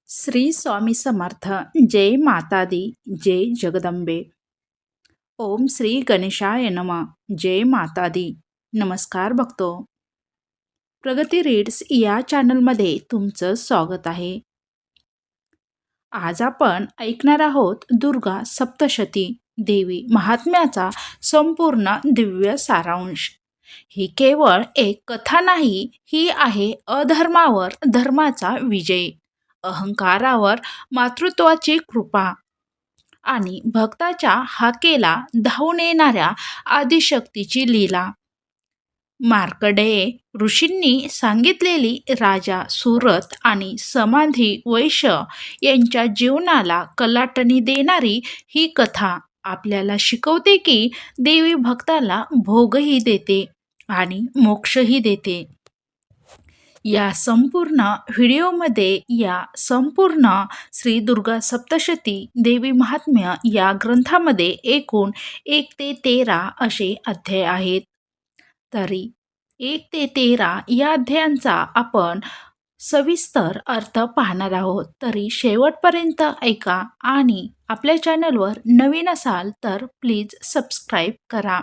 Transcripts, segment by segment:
श्री स्वामी समर्थ. जय माता दी. जय जगदंबे. ओम श्री गणेशाय नमः. जय माता दी. नमस्कार भक्तो. प्रगती रीड्स या चॅनलमध्ये तुमचं स्वागत आहे. आज आपण ऐकणार आहोत दुर्गा सप्तशती देवी महात्म्याचा संपूर्ण दिव्य सारांश. ही केवळ एक कथा नाही, ही आहे अधर्मावर धर्माचा विजय, अहंकारावर मातृत्वाची कृपा आणि भक्ताच्या हाकेला धावून येणाऱ्या आदिशक्तीची लीला. मार्कंडेय ऋषींनी सांगितलेली राजा सुरत आणि समाधी वैश्य यांच्या जीवनाला कलाटणी देणारी ही कथा आपल्याला शिकवते की देवी भक्ताला भोगही देते आणि मोक्षही देते. या संपूर्ण व्हिडिओमध्ये या संपूर्ण श्री दुर्गा सप्तशती देवी महात्म्य या ग्रंथामध्ये एकूण 1 ते 13 असे अध्याय आहेत. तरी 1 ते 13 या अध्यायांचा आपण सविस्तर अर्थ पाहणार आहोत. तरी शेवटपर्यंत ऐका आणि आपल्या चॅनलवर नवीन असाल तर प्लीज सबस्क्राईब करा.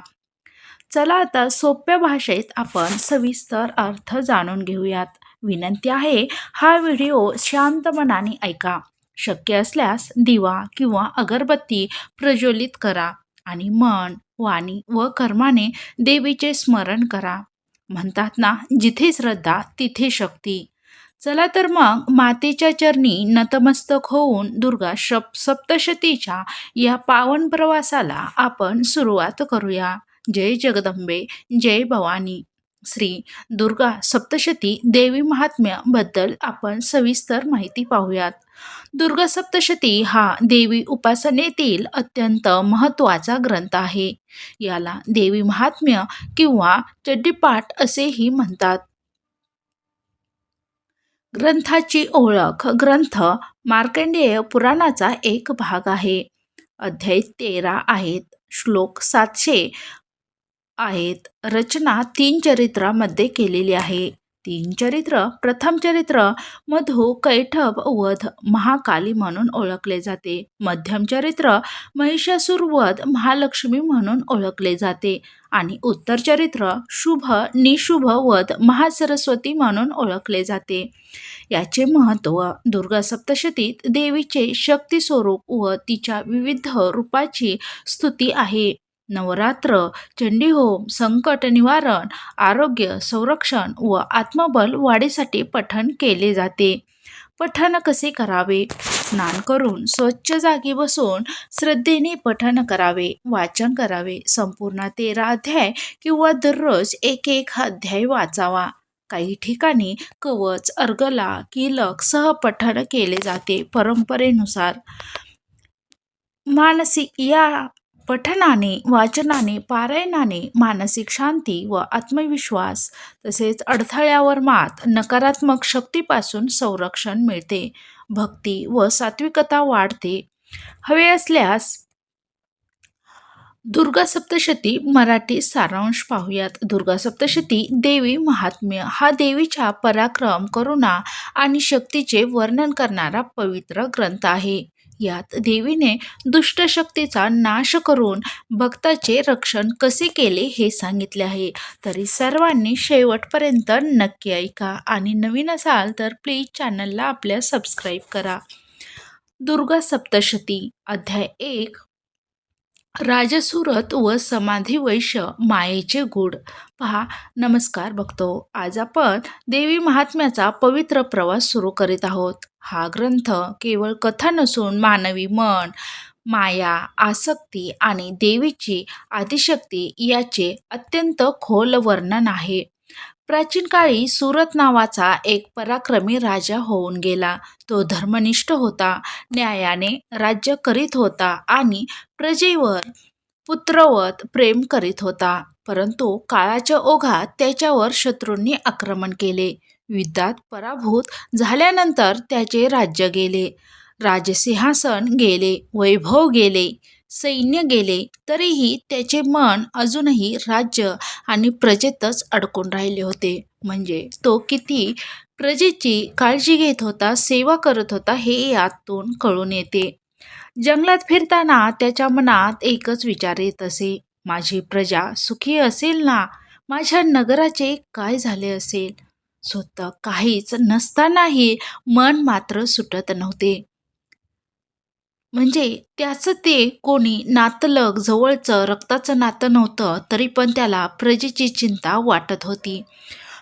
चला आता सोप्या भाषेत आपण सविस्तर अर्थ जाणून घेऊयात. विनंती आहे, हा व्हिडिओ शांत मनाने ऐका. शक्य असल्यास दिवा किंवा अगरबत्ती प्रज्वलित करा आणि मन, वाणी व कर्माने देवीचे स्मरण करा. म्हणतात ना, जिथे श्रद्धा तिथे शक्ती. चला तर मग मातेच्या चरणी नतमस्तक होऊन दुर्गा सप्तशतीच्या या पावन प्रवासाला आपण सुरुवात करूया. जय जगदंबे. जय भवानी. श्री दुर्गा सप्तशती देवी महात्म्य बद्दल आपण सविस्तर माहिती पाहूयात. दुर्गा सप्तशती हा देवी उपासनेतील अत्यंत महत्त्वाचा ग्रंथ आहे. याला देवी महात्म्य किंवा चड्डीपाठ असेही म्हणतात. ग्रंथाची ओळख. ग्रंथ मार्कंडेय पुराणाचा एक भाग आहे. अध्याय 13 आहेत. श्लोक 700 आहेत. रचना 3 चरित्रामध्ये केलेली आहे. 3 चरित्र. प्रथम चरित्र मधु कैटभ वध महाकाली म्हणून ओळखले जाते. मध्यम चरित्र महिषासुर वध महालक्ष्मी म्हणून ओळखले जाते आणि उत्तर चरित्र शुभ निशुभ वध महासरस्वती म्हणून ओळखले जाते. याचे महत्त्व. दुर्गा सप्तशतीत देवीचे शक्ती स्वरूप व तिच्या विविध रूपाची स्तुती आहे. नवरात्र, चंडीहोम, संकट निवारण, आरोग्य संरक्षण व आत्मबल वाढीसाठी पठण केले जाते. पठण कसे करावे? स्नान करून स्वच्छ जागी बसून श्रद्धेने पठण करावे, वाचन करावे. संपूर्ण 13 अध्याय किंवा दररोज एक अध्याय वाचावा. काही ठिकाणी कवच, अर्गला, कीलक सह पठण केले जाते. परंपरेनुसार मानसिक या पठणाने, वाचनाने, पारायणाने मानसिक शांती व आत्मविश्वास तसेच अडथळ्यावर मात, नकारात्मक शक्तीपासून संरक्षण मिळते. भक्ती व सात्विकता वाढते. हवे असल्यास दुर्गा सप्तशती मराठी सारांश पाहूयात. दुर्गा सप्तशती देवी महात्म्य हा देवीच्या पराक्रम, करुणा आणि शक्तीचे वर्णन करणारा पवित्र ग्रंथ आहे. यात देवीने दुष्ट शक्तीचा नाश करून भक्ताचे रक्षण कसे केले हे सांगितले आहे. तरी सर्वांनी शेवटपर्यंत नक्की ऐका आणि नवीन असाल तर प्लीज चॅनलला आपल्या सबस्क्राईब करा. दुर्गा सप्तशती. अध्याय 1. राजसुरत व समाधी वैश्य मायेचे गूढ. पहा. नमस्कार भक्तो. आज आपण देवी महात्म्याचा पवित्र प्रवास सुरू करीत आहोत. हा ग्रंथ केवळ कथा नसून मानवी मन, माया, आसक्ती आणि देवीची आदिशक्ती याचे अत्यंत खोल वर्णन आहे. प्राचीन काळी सुरत नावाचा एक पराक्रमी राजा होऊन गेला. तो धर्मनिष्ठ होता, न्यायाने राज्य करीत होता आणि प्रजेवर पुत्रवत प्रेम करीत होता. परंतु काळाच्या ओघात त्याच्यावर शत्रूंनी आक्रमण केले. युद्धात पराभूत झाल्यानंतर त्याचे राज्य गेले, राजसिंहासन गेले, वैभव गेले, सैन्य गेले. तरीही त्याचे मन अजूनही राज्य आणि प्रजेतच अडकून राहिले होते. म्हणजे तो किती प्रजेची काळजी घेत होता, सेवा करत होता हे यातून कळून येते. जंगलात फिरताना त्याच्या मनात एकच विचार येत असे, माझी प्रजा सुखी असेल ना? माझ्या नगराचे काय झाले असेल? स्वतः काहीच नसतानाही मन मात्र सुटत नव्हते. म्हणजे त्याचं ते कोणी नातलग जवळचं रक्ताचं नातं नव्हतं, तरी पण त्याला प्रजेची चिंता वाटत होती.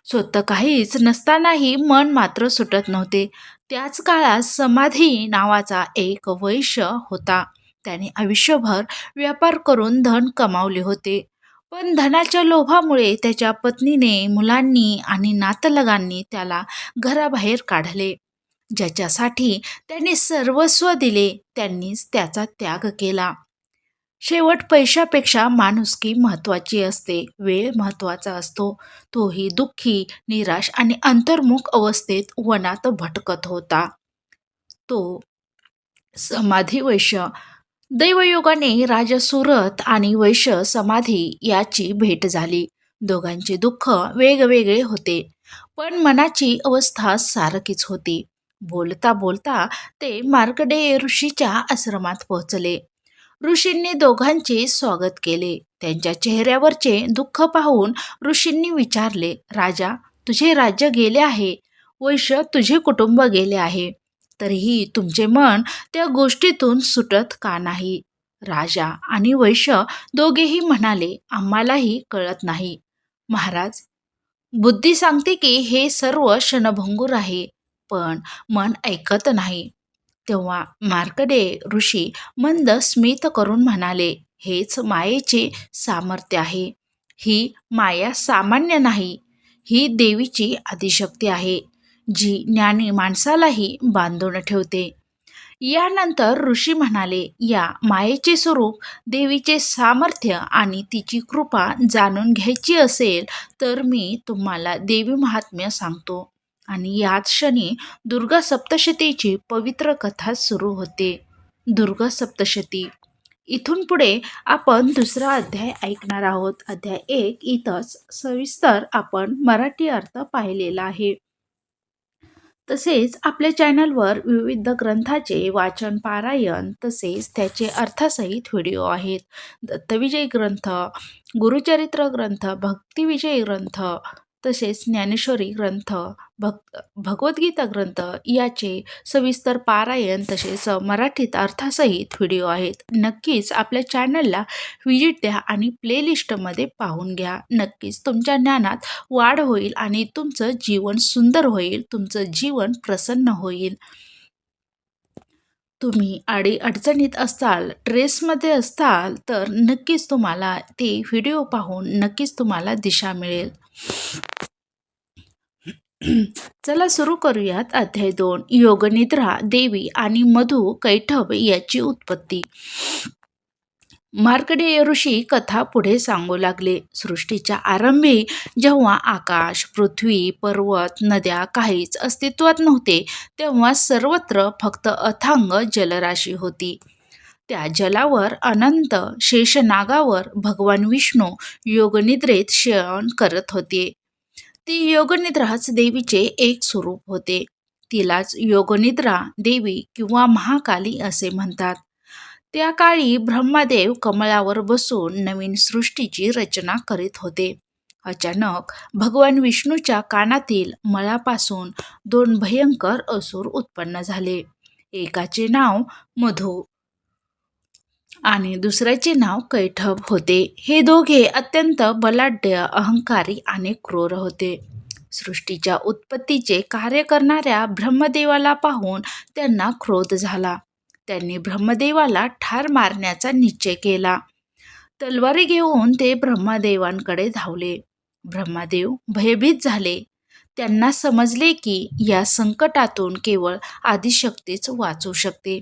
स्वतः काहीच नसतानाही मन मात्र सुटत नव्हते. त्याच काळात समाधी नावाचा एक वैश्य होता. त्याने आयुष्यभर व्यापार करून धन कमावले होते. पण धनाच्या लोभामुळे त्याच्या पत्नीने, मुलांनी आणि नातलगांनी त्याला घराबाहेर काढले. ज्याच्यासाठी त्याने सर्वस्व दिले त्यांनीच त्याचा त्याग केला. शेवट पैशापेक्षा माणुसकी महत्वाची असते, वेळ महत्वाचा असतो. तोही दुःखी, निराश आणि अंतर्मुख अवस्थेत वनात भटकत होता. तो समाधी वैश्य. दैवयोगाने राजा सुरत आणि वैश्य समाधी याची भेट झाली. दोघांचे दुःख वेगवेगळे होते, पण मनाची अवस्था सारखीच होती. बोलता बोलता ते मार्कंडेय ऋषीच्या आश्रमात पोहोचले. ऋषींनी दोघांचे स्वागत केले. त्यांच्या चेहऱ्यावरचे दुःख पाहून ऋषींनी विचारले, राजा, तुझे राज्य गेले आहे, वैश्य तुझे कुटुंब गेले आहे, तरीही तुमचे मन त्या गोष्टीतून सुटत का नाही? राजा आणि वैश्य दोघेही म्हणाले, आम्हालाही कळत नाही महाराज. बुद्धी सांगते की हे सर्व क्षणभंगूर आहे, पण मन ऐकत नाही. तेव्हा मार्कंडेय ऋषी मंद स्मित करून म्हणाले, हेच मायेचे सामर्थ्य आहे. ही माया सामान्य नाही, ही देवीची आदिशक्ती आहे, जी ज्ञानी माणसालाही बांधून ठेवते. यानंतर ऋषी म्हणाले, या मायेचे स्वरूप, देवीचे सामर्थ्य आणि तिची कृपा जाणून घ्यायची असेल तर मी तुम्हाला देवी महात्म्य सांगतो. आणि याच क्षणी दुर्गा सप्तशतीची पवित्र कथा सुरू होते. दुर्गा सप्तशती. इथून पुढे आपण दुसरा अध्याय ऐकणार आहोत. अध्याय 1 इथंच सविस्तर आपण मराठी अर्थ पाहिलेला आहे. तसेच आपल्या चॅनलवर विविध ग्रंथाचे वाचन, पारायण तसेच त्याचे अर्थसहित व्हिडिओ आहेत. दत्तविजय ग्रंथ, गुरुचरित्र ग्रंथ, भक्तिविजय ग्रंथ तसेच ज्ञानेश्वरी ग्रंथ, भगवद्गीता ग्रंथ याचे सविस्तर पारायण तसेच मराठीत अर्थसहित व्हिडिओ आहेत. नक्कीच आपल्या चॅनलला व्हिजिट द्या आणि प्लेलिस्टमध्ये पाहून घ्या. नक्कीच तुमच्या ज्ञानात वाढ होईल आणि तुमचं जीवन सुंदर होईल, तुमचं जीवन प्रसन्न होईल. तुम्ही अडचणीत असाल, ट्रेसमध्ये असताल तर नक्कीच तुम्हाला ते व्हिडिओ पाहून नक्कीच तुम्हाला दिशा मिळेल. चला सुरू करूयात. अध्याय 2. योगनिद्रा, देवी आणि मधु कैटभ याची उत्पत्ती. मार्कंडेय ऋषी कथा पुढे सांगू लागले. सृष्टीच्या आरंभी जेव्हा आकाश, पृथ्वी, पर्वत, नद्या काहीच अस्तित्वात नव्हते, तेव्हा सर्वत्र फक्त अथांग जलराशी होती. त्या जलावर अनंत शेषनागावर भगवान विष्णू योगनिद्रेत शयन करत होते. ती योगनिद्राच देवीचे एक स्वरूप होते. तिलाच योगनिद्रा देवी किंवा महाकाली असे म्हणतात. त्या काळी ब्रह्मदेव कमळावर बसून नवीन सृष्टीची रचना करीत होते. अचानक भगवान विष्णूच्या कानातील मळापासून 2 भयंकर असुर उत्पन्न झाले. एकाचे नाव मधु आणि दुसऱ्याचे नाव कैटभ होते. हे दोघे अत्यंत बलाढ्य, अहंकारी आणि क्रूर होते. सृष्टीच्या उत्पत्तीचे कार्य करणाऱ्या ब्रह्मदेवाला पाहून त्यांना क्रोध झाला. त्यांनी ब्रह्मदेवाला ठार मारण्याचा निश्चय केला. तलवारी घेऊन ते ब्रह्मदेवांकडे धावले. ब्रह्मदेव भयभीत झाले. त्यांना समजले की या संकटातून केवळ आदिशक्तीच वाचू शकते.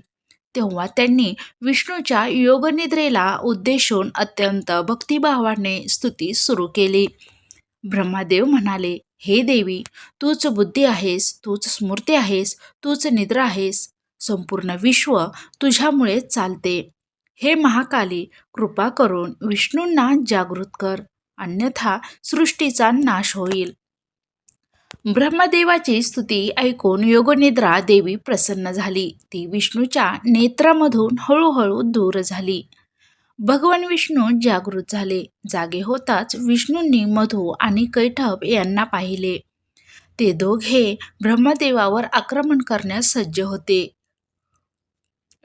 तेव्हा त्यांनी विष्णूच्या योगनिद्रेला उद्देशून अत्यंत भक्तिभावाने स्तुती सुरू केली. ब्रह्मदेव म्हणाले, हे देवी, तूच बुद्धी आहेस, तूच स्मृती आहेस, तूच निद्रा आहेस. संपूर्ण विश्व तुझ्यामुळे चालते. हे महाकाली, कृपा करून विष्णूंना जागृत कर, अन्यथा सृष्टीचा नाश होईल. ब्रह्मदेवाची स्तुती ऐकून योगनिद्रा देवी प्रसन्न झाली. ती विष्णूच्या नेत्रामधून हळूहळू दूर झाली. भगवान विष्णू जागृत झाले. जागे होताच विष्णूंनी मधू आणि कैटभ यांना पाहिले. ते दोघे ब्रह्मदेवावर आक्रमण करण्यास सज्ज होते.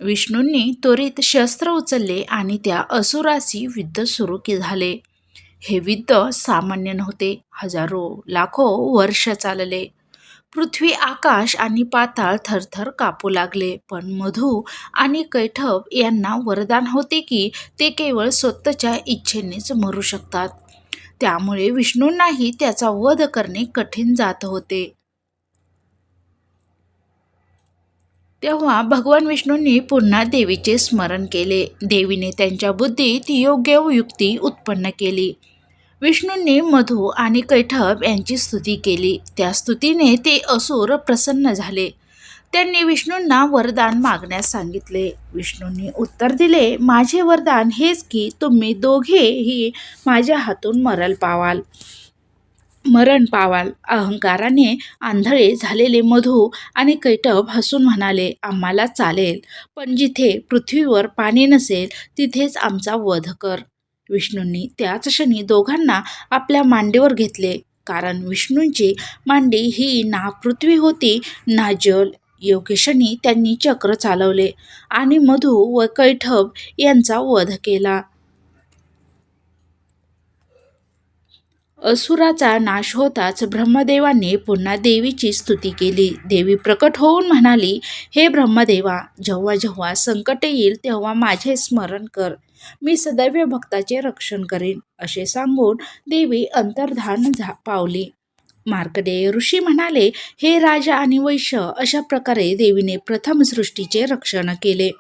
विष्णूंनी त्वरित शस्त्र उचलले आणि त्या असुराशी युद्ध सुरू झाले. हे युद्ध सामान्य नव्हते. हजारो लाखो वर्ष चालले. पृथ्वी, आकाश आणि पाताळ थरथर कापू लागले. पण मधू आणि कैटभ यांना वरदान होते की ते केवळ स्वतःच्या इच्छेनेच मरू शकतात. त्यामुळे विष्णूंनाही त्याचा वध करणे कठीण जात होते. तेव्हा भगवान विष्णूंनी पुन्हा देवीचे स्मरण केले. देवीने त्यांच्या बुद्धीत योग्य युक्ती उत्पन्न केली. विष्णूंनी मधू आणि कैटभ यांची स्तुती केली. त्या स्तुतीने ते असुर प्रसन्न झाले. त्यांनी विष्णूंना वरदान मागण्यास सांगितले. विष्णूंनी उत्तर दिले, माझे वरदान हेच की तुम्ही दोघेही माझ्या हातून मरण पावाल. अहंकाराने आंधळे झालेले मधू आणि कैटभ हसून म्हणाले, आम्हाला चालेल, पण जिथे पृथ्वीवर पाणी नसेल तिथेच आमचा वध कर. विष्णूंनी त्याच क्षणी दोघांना आपल्या मांडीवर घेतले, कारण विष्णूंची मांडी ही ना पृथ्वी होती ना जल. योग्य क्षणी त्यांनी चक्र चालवले आणि मधू व कैटभ यांचा वध केला. असुराचा नाश होताच ब्रह्मदेवाने पुन्हा देवीची स्तुती केली. देवी प्रकट होऊन म्हणाली, हे ब्रह्मदेवा, जेव्हा जेव्हा संकट येईल तेव्हा माझे स्मरण कर. मी सदैव भक्ताचे रक्षण करीन. असे सांगून देवी अंतर्धान पावली. मार्कंडेय ऋषी म्हणाले, हे राजा आणि वैश्य, अशा प्रकारे देवीने प्रथम सृष्टीचे रक्षण केले.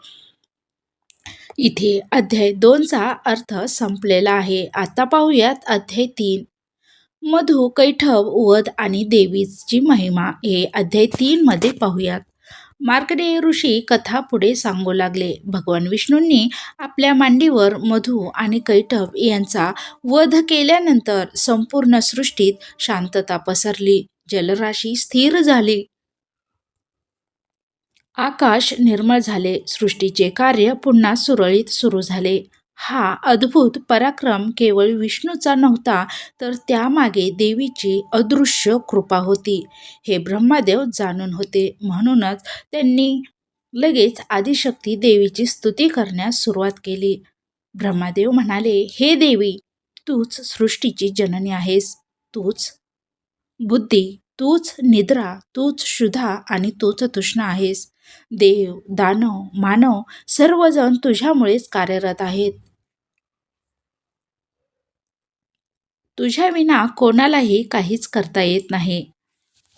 इथे अध्याय 2चा अर्थ संपलेला आहे. आता पाहूयात अध्याय 3. मधू, कैटभ वध आणि देवीची महिमा हे अध्याय 3 मध्ये पाहूयात. मार्कंडेय ऋषी कथा पुढे सांगू लागले. भगवान विष्णूंनी आपल्या मांडीवर मधू आणि कैटभ यांचा वध केल्यानंतर संपूर्ण सृष्टीत शांतता पसरली. जलराशी स्थिर झाली. आकाश निर्मळ झाले. सृष्टीचे कार्य पुन्हा सुरळीत सुरू झाले. हा अद्भुत पराक्रम केवळ विष्णूचा नव्हता, तर त्यामागे देवीची अदृश्य कृपा होती. हे ब्रह्मदेव जाणून होते. म्हणूनच त्यांनी लगेच आदिशक्ती देवीची स्तुती करण्यास सुरुवात केली. ब्रह्मदेव म्हणाले, हे देवी, तूच सृष्टीची जननी आहेस. तूच बुद्धी, तूच निद्रा, तूच क्षुधा आणि तूच तृष्णा आहेस. देव, दानव, मानव सर्वजण तुझ्यामुळेच कार्यरत आहेत. तुझ्या विना कोणालाही काहीच करता येत नाही.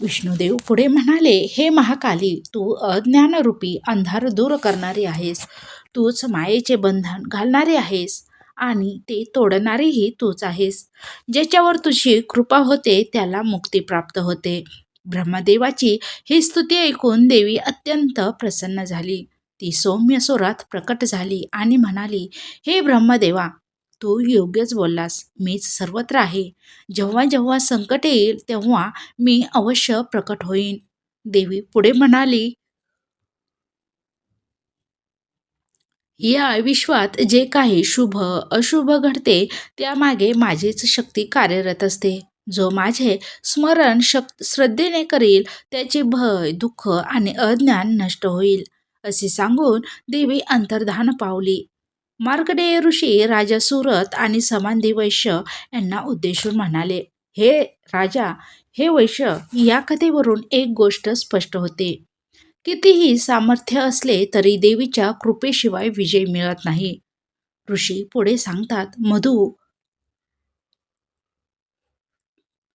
विष्णुदेव पुढे म्हणाले, हे महाकाली, तू अज्ञानरूपी अंधार दूर करणारी आहेस. तूच मायेचे बंधन घालणारी आहेस आणि ते तोडणारीही तूच आहेस. ज्याच्यावर तुझी कृपा होते त्याला मुक्ती प्राप्त होते. ब्रह्मदेवाची ही स्तुती ऐकून देवी अत्यंत प्रसन्न झाली. ती सौम्य स्वरात प्रकट झाली आणि म्हणाली, हे ब्रह्मदेवा, तू योग्यच बोललास. मीच सर्वत्र आहे. जेव्हा जेव्हा संकट येईल तेव्हा मी अवश्य प्रकट होईन. देवी पुढे म्हणाली, या विश्वात जे काही शुभ अशुभ घडते त्यामागे माझीच शक्ती कार्यरत असते. जो माझे स्मरण श्रद्धेने करील त्याचे भय, दुःख आणि अज्ञान नष्ट होईल. असे सांगून देवी अंतर्धान पावली. मार्कंडेय ऋषी राजा सुरत आणि समाधी वैश्य यांना उद्देशून म्हणाले, हे राजा, हे वैश्य, या कथेवरून एक गोष्ट स्पष्ट होते. कितीही सामर्थ्य असले तरी देवीच्या कृपेशिवाय विजय मिळत नाही. ऋषी पुढे सांगतात,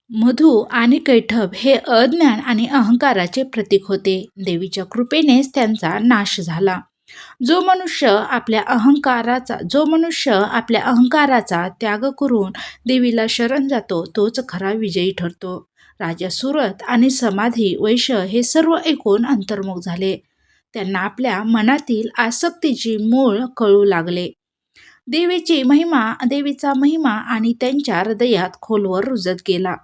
मधू आणि कैटभ हे अज्ञान आणि अहंकाराचे प्रतीक होते. देवीच्या कृपेनेच त्यांचा नाश झाला. जो मनुष्य आपल्या अहंकाराचा त्याग करून देवीला शरण जातो तोच खरा विजयी ठरतो. राजा सुरत आणि समाधी वैश्य हे सर्व ऐकून अंतर्मुख झाले. त्यांना आपल्या मनातील आसक्तीची मूळ कळू लागले. देवीचा महिमा आणि त्यांच्या हृदयात खोलवर रुजत गेला.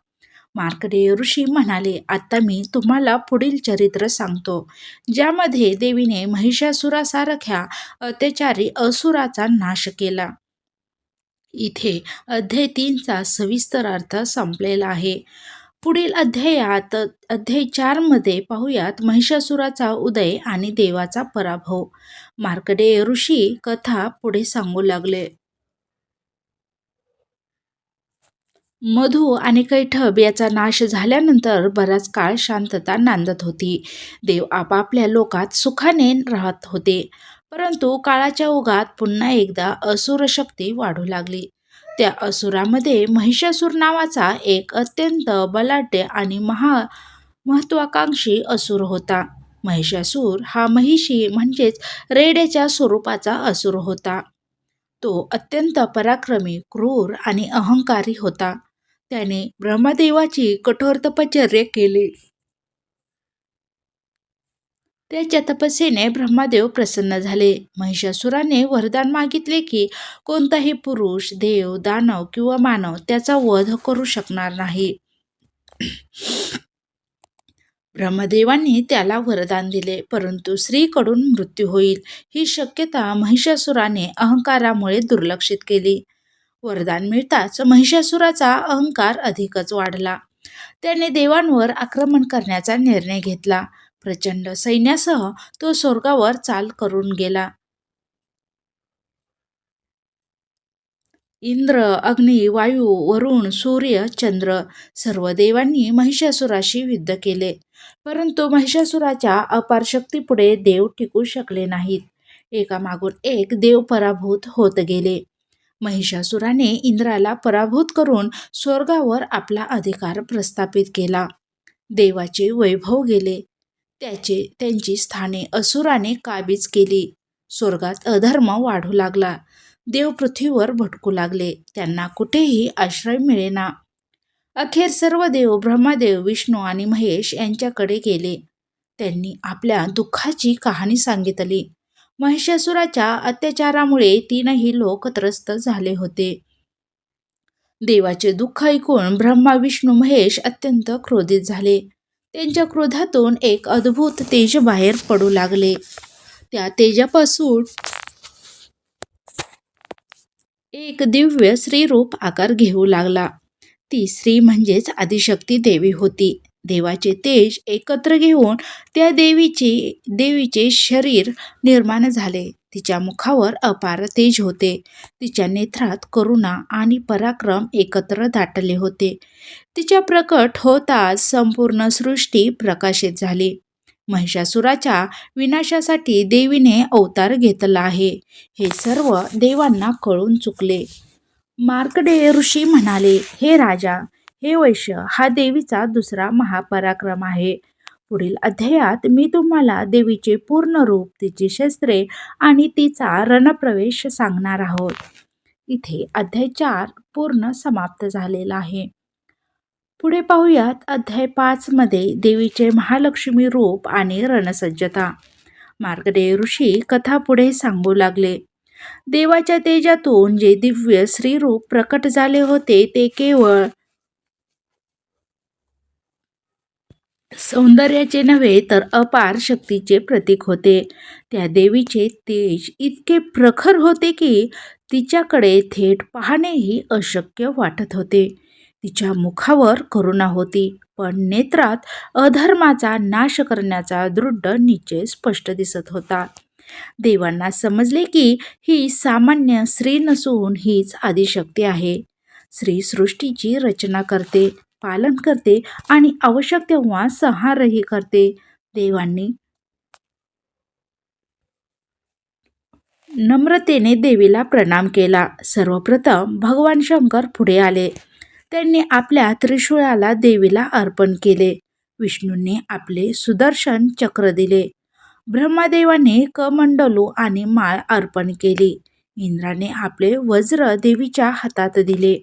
मार्कंडेय ऋषी म्हणाले, आता मी तुम्हाला पुढील चरित्र सांगतो, ज्यामध्ये देवीने महिषासुरासारख्या अत्याचारी असुराचा नाश केला. इथे अध्याय 3चा सविस्तर अर्थ संपलेला आहे. पुढील अध्यायात अध्याय 4 मध्ये पाहूयात महिषासुराचा उदय आणि देवाचा पराभव. मार्कंडेय ऋषी कथा पुढे सांगू लागले. मधु आणि कैटभ याचा नाश झाल्यानंतर बराच काळ शांतता नांदत होती. देव आपापल्या लोकात सुखाने राहत होते. परंतु काळाच्या ओघात पुन्हा एकदा असुर शक्ती वाढू लागली. त्या असुरामध्ये महिषासूर नावाचा एक अत्यंत बलाढ्य आणि महत्वाकांक्षी असुर होता. महिषासूर हा महिषी म्हणजेच रेड्याच्या स्वरूपाचा असुर होता. तो अत्यंत पराक्रमी, क्रूर आणि अहंकारी होता. त्याने ब्रह्मदेवाची कठोर तपश्चर्या केली. त्याच्या तपस्येने ब्रह्मदेव प्रसन्न झाले. महिषासुराने वरदान मागितले की कोणताही पुरुष, देव, दानव किंवा मानव त्याचा वध करू शकणार नाही. ब्रह्मदेवांनी त्याला वरदान दिले, परंतु स्त्रीकडून मृत्यू होईल ही शक्यता महिषासुराने अहंकारामुळे दुर्लक्षित केली. वरदान मिळताच महिषासुराचा अहंकार अधिकच वाढला. त्याने देवांवर आक्रमण करण्याचा निर्णय घेतला. प्रचंड सैन्यासह तो स्वर्गावर चाल करून गेला. इंद्र, अग्नी, वायू, वरुण, सूर्य, चंद्र सर्व देवांनी महिषासुराशी युद्ध केले. परंतु महिषासुराच्या अपार शक्तीपुढे देव टिकू शकले नाहीत. एकामागून एक देव पराभूत होत गेले. महिषासुराने इंद्राला पराभूत करून स्वर्गावर आपला अधिकार प्रस्थापित केला. देवाचे वैभव गेले. त्यांची स्थाने असुराने काबीज केली. स्वर्गात अधर्म वाढू लागला. देव पृथ्वीवर भटकू लागले. त्यांना कुठेही आश्रय मिळेना. अखेर सर्व देव ब्रह्मदेव, विष्णू आणि महेश यांच्याकडे गेले. त्यांनी आपल्या दुःखाची कहाणी सांगितली. महिषासुराच्या अत्याचारामुळे तीनही लोक त्रस्त झाले होते. देवाचे दुःख ऐकून ब्रह्मा, विष्णू, महेश अत्यंत क्रोधित झाले. त्यांच्या क्रोधातून एक अद्भुत तेज बाहेर पडू लागले. त्या तेजापासून एक दिव्य स्त्रीरूप आकार घेऊ लागला. ती स्त्री म्हणजेच आदिशक्ती देवी होती. देवाचे तेज एकत्र घेऊन त्या देवीचे शरीर निर्माण झाले. तिच्या मुखावर अपार तेज होते. तिच्या नेत्रात करुणा आणि पराक्रम एकत्र दाटले होते. तिच्या प्रकट होताच संपूर्ण सृष्टी प्रकाशित झाली. महिषासुराच्या विनाशासाठी देवीने अवतार घेतला आहे हे सर्व देवांना कळून चुकले. मार्कंडेय ऋषी म्हणाले, हे राजा, हे वैश्य हा देवीचा दुसरा महापराक्रम आहे. पुढील अध्यायात मी तुम्हाला देवीचे पूर्ण रूप, तिची शस्त्रे आणि तिचा रणप्रवेश सांगणार आहोत. इथे अध्याय 4 पूर्ण समाप्त झालेला आहे. पुढे पाहूयात अध्याय 5 मध्ये देवीचे महालक्ष्मी रूप आणि रणसज्जता. मार्कंडेय ऋषी कथा पुढे सांगू लागले. देवाच्या तेजातून जे दिव्य स्त्रीरूप प्रकट झाले होते ते केवळ सौंदर्याचे नव्हे तर अपार शक्तीचे प्रतीक होते. त्या देवीचे तेज इतके प्रखर होते की तिच्याकडे थेट पाहणेही अशक्य वाटत होते. तिच्या मुखावर करुणा होती, पण नेत्रात अधर्माचा नाश करण्याचा दृढ निश्चय स्पष्ट दिसत होता. देवांना समजले की ही सामान्य स्त्री नसून हीच आदिशक्ती आहे. स्त्री सृष्टीची रचना करते, पालन करते आणि आवश्यक तेव्हा संहारही करते. देवांनी नम्रतेने देवीला प्रणाम केला. सर्वप्रथम भगवान शंकर पुढे आले. त्यांनी आपल्या त्रिशूळाला देवीला अर्पण केले. विष्णूंनी आपले सुदर्शन चक्र दिले. ब्रह्मदेवाने कमंडलू आणि माळ अर्पण केली. इंद्राने आपले वज्र देवीच्या हातात दिले.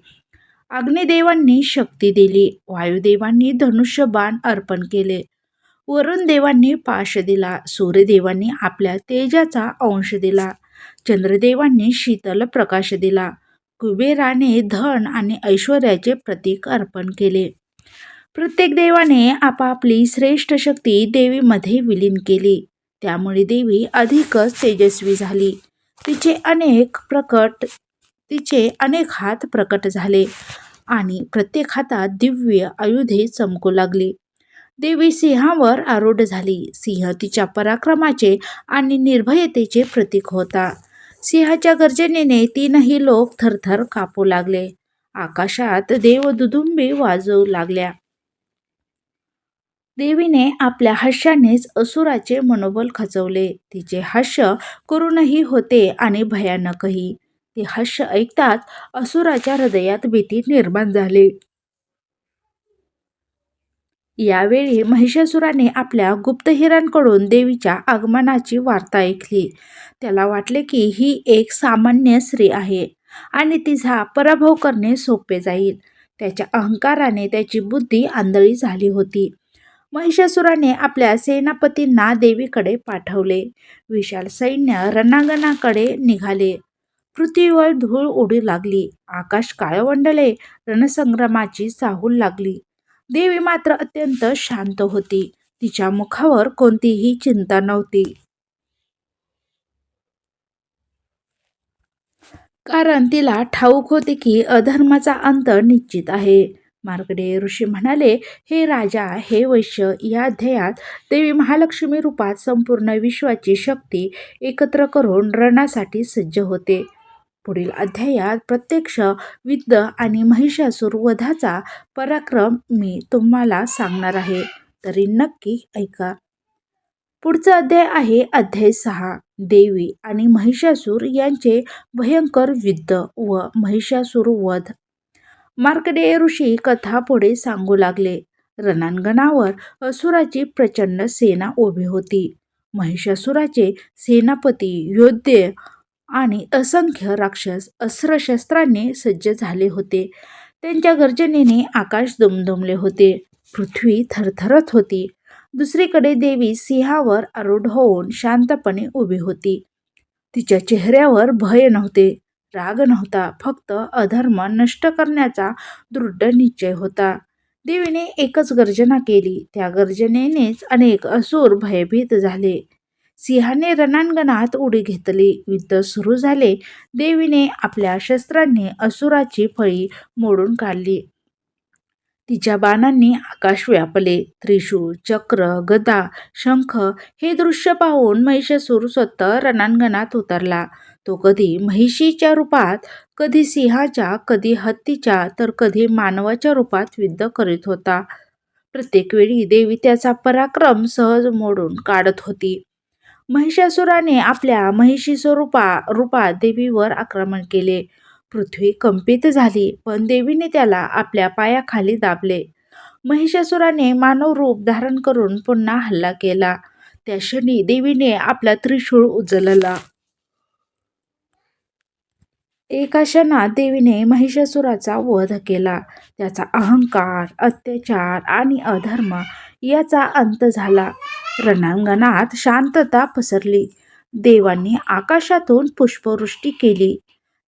अग्निदेवांनी शक्ती दिली. वायुदेवांनी धनुष्य बाण अर्पण केले. वरुण देवांनी पाश दिला. सूर्यदेवांनी आपल्या तेजाचा अंश दिला. चंद्रदेवांनी शीतल प्रकाश दिला. कुबेराने धन आणि ऐश्वर्याचे प्रतीक अर्पण केले. प्रत्येक देवाने आपापली श्रेष्ठ शक्ती देवीमध्ये विलीन केली. त्यामुळे देवी अधिकच तेजस्वी झाली. तिचे अनेक प्रकट तिचे अनेक हात प्रकट झाले आणि प्रत्येक हातात दिव्य आयुधे चमकू लागली. देवी सिंहावर आरूढ झाली. सिंह तिच्या पराक्रमाचे आणि निर्भयतेचे प्रतीक होता. सिंहाच्या गर्जनेने तीनही लोक थरथर कापू लागले. आकाशात देव दुदुंबी वाजवू लागल्या. देवीने आपल्या हास्यानेच असुराचे मनोबल खचवले. तिचे हास्य करुणही होते आणि भयानकही. ते हास्य ऐकताच असुराच्या हृदयात भीती निर्माण झाली. यावेळी महिषासुराने आपल्या गुप्तहेरांकडून देवीच्या आगमनाची वार्ता ऐकली. त्याला वाटले की ही एक सामान्य स्त्री आहे आणि तिचा पराभव करणे सोपे जाईल. त्याच्या अहंकाराने त्याची बुद्धी आंधळी झाली होती. महिषासुराने आपल्या सेनापतींना देवीकडे पाठवले. विशाल सैन्य रणांगणाकडे निघाले. पृथ्वीवर धूळ उडू लागली. आकाश काळवंडले. रणसंग्रामाची चाहूल लागली. देवी मात्र अत्यंत शांत होती. तिच्या मुखावर कोणतीही चिंता नव्हती. कारण तिला ठाऊक होते की अधर्माचा अंत निश्चित आहे. मार्कंडेय ऋषी म्हणाले, हे राजा, हे वैश्य, या अध्यायात देवी महालक्ष्मी रूपात संपूर्ण विश्वाची शक्ती एकत्र करून रणासाठी सज्ज होते. पुढील अध्यायात प्रत्यक्ष युद्ध आणि महिषासूर वधाचा पराक्रम मी तुम्हाला सांगणार आहे. तरी नक्की ऐका. पुढचा अध्याय आहे अध्याय 6. देवी आणि महिषासूर यांचे भयंकर युद्ध व महिषासूर वध. मार्कंडेय ऋषी कथा पुढे सांगू लागले. रणांगणावर असुराची प्रचंड सेना उभी होती. महिषासुराचे सेनापती, योद्धे आणि असंख्य राक्षस अस्त्रशस्त्रांनी सज्ज झाले होते. त्यांच्या गर्जनेने आकाश दुमदुमले होते. पृथ्वी थरथरत होती. दुसरीकडे देवी सिंहावर आरूढ होऊन शांतपणे उभी होती. तिच्या चेहऱ्यावर भय नव्हते, राग नव्हता, फक्त अधर्म नष्ट करण्याचा दृढ निश्चय होता. देवीने एकच गर्जना केली. त्या गर्जनेनेच अनेक असुर भयभीत झाले. सिंहाने रणांगणात उडी घेतली. युद्ध सुरू झाले. देवीने आपल्या शस्त्रांनी असुराची फळी मोडून काढली. तिच्या बाणांनी आकाश व्यापले. त्रिशूळ, चक्र, गदा, शंख हे दृश्य पाहून महिषासूर स्वतः रणांगणात उतरला. तो कधी महिषीच्या रूपात, कधी सिंहाच्या, कधी हत्तीच्या, तर कधी मानवाच्या रूपात युद्ध करीत होता. प्रत्येक वेळी देवी त्याचा पराक्रम सहज मोडून काढत होती. महिषासुराने आपल्या महिषीच्या रूपात देवीवर आक्रमण केले. पृथ्वी कंपित झाली, पण देवीने त्याला आपल्या पायाखाली दाबले. महिषासुराने मानव रूप धारण करून पुन्हा हल्ला केला. त्या क्षणी देवीने आपला त्रिशूळ उचलला. एका क्षणात देवीने महिषासुराचा वध केला. त्याचा अहंकार, अत्याचार आणि अधर्म याचा अंत झाला. रणांगणात शांतता पसरली. देवांनी आकाशातून पुष्पवृष्टी केली.